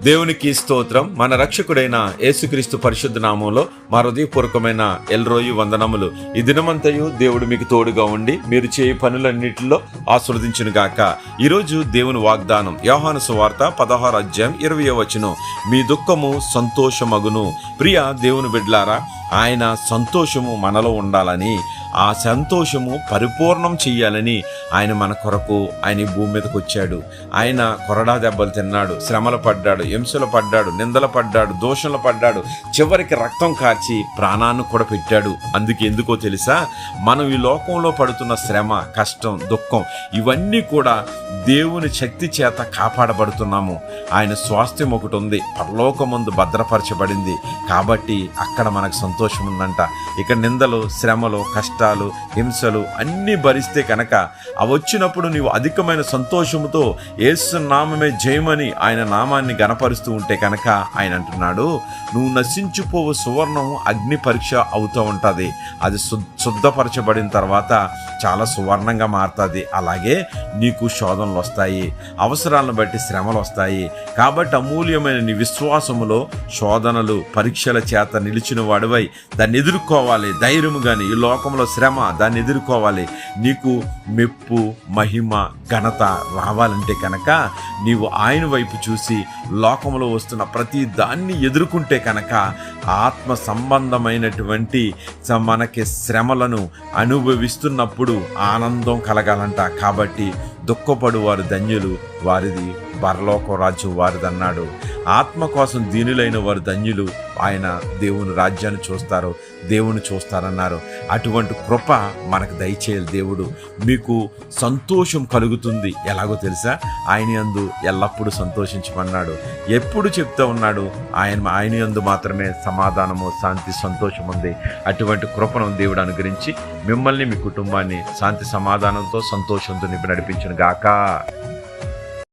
దేవునికి స్తోత్రం. మన రక్షకుడైన యేసుక్రీస్తు పరిశుద్ధ నామంలో మా హృదయపూర్వకమైన ఎల్రోయి వందనములు. ఈ దినమంతయు దేవుడు మీకు తోడుగా ఉండి మీరు చేయ పనులన్నిటిలో ఆస్వాదించును గాక. ఈరోజు దేవుని వాగ్దానం యోహాను సువార్త 16వ అధ్యాయం 20వ వచనం. మీ దుఃఖము సంతోషమగును. ప్రియ దేవుని బిడ్డలారా, ఆయన సంతోషము మనలో ఉండాలని, ఆ సంతోషము పరిపూర్ణం చెయ్యాలని ఆయన మన కొరకు ఆయన భూమి మీదకి వచ్చాడు. ఆయన కొరడా దెబ్బలు తిన్నాడు, శ్రమలు పడ్డాడు, హింసలు పడ్డాడు, నిందలు పడ్డాడు, దోషంలు పడ్డాడు, చివరికి రక్తం కార్చి ప్రాణాన్ని కూడా పెట్టాడు. ఎందుకో తెలుసా? మనం ఈ లోకంలో పడుతున్న శ్రమ, కష్టం, దుఃఖం ఇవన్నీ కూడా దేవుని శక్తి చేత కాపాడబడుతున్నాము. ఆయన స్వాస్థ్యం ఒకటి ఉంది, పరలోకమందు భద్రపరచబడింది. కాబట్టి అక్కడ మనకు సంతోషం ఉందంట. ఇక నిందలు, శ్రమలు, కష్టాలు, హింసలు అన్నీ భరిస్తే కనుక అవి వచ్చినప్పుడు నీవు అధికమైన సంతోషముతో యేసు నామమే జయమని ఆయన నామాన్ని గణపరుస్తూ ఉంటే కనుక ఆయన అంటున్నాడు, నువ్వు నశించిపోవు సువర్ణం అగ్ని పరీక్ష అవుతూ ఉంటుంది. అది శుద్ధపరచబడిన తర్వాత చాలా సువర్ణంగా మారుతుంది. అలాగే నీకు శోధనలు వస్తాయి, అవసరాలను బట్టి శ్రమలు వస్తాయి. కాబట్టి అమూల్యమైన నీ విశ్వాసములో శోధనలు, పరీక్షల చేత నిలిచిన వాడివై దాన్ని ఎదుర్కోవాలి. ధైర్యముగాని ఈ లోకంలో శ్రమ, దాన్ని ఎదుర్కోవాలి. నీకు మెప్పు, మహిమ, ఘనత రావాలంటే కనుక నీవు ఆయన వైపు చూసి లోకంలో వస్తున్న ప్రతి దాన్ని ఎదుర్కొంటే కనుక ఆత్మ సంబంధమైనటువంటి మనకి శ్రమలను అనుభవిస్తున్నప్పుడు ఆనందం కలగాలంట. కాబట్టి దుఃఖపడు వారు ధన్యులు, వారిది పరలోక రాజ్యం వారిదన్నాడు. ఆత్మ కోసం దీనులైన వారు ధన్యులు, ఆయన దేవుని రాజ్యాన్ని చూస్తారు, దేవుని చూస్తారన్నారు. అటువంటి కృప మనకు దయచేయాలి దేవుడు. మీకు సంతోషం కలుగుతుంది. ఎలాగో తెలుసా? ఆయన యందు ఎల్లప్పుడూ సంతోషించమన్నాడు. ఎప్పుడు చెప్తూ ఉన్నాడు, ఆయన యందు మాత్రమే సమాధానము, శాంతి, సంతోషం ఉంది. అటువంటి కృపను దేవుడు అనుగ్రహించి మిమ్మల్ని, మీ కుటుంబాన్ని శాంతి సమాధానంతో, సంతోషంతో నింపి నడిపించును గాక.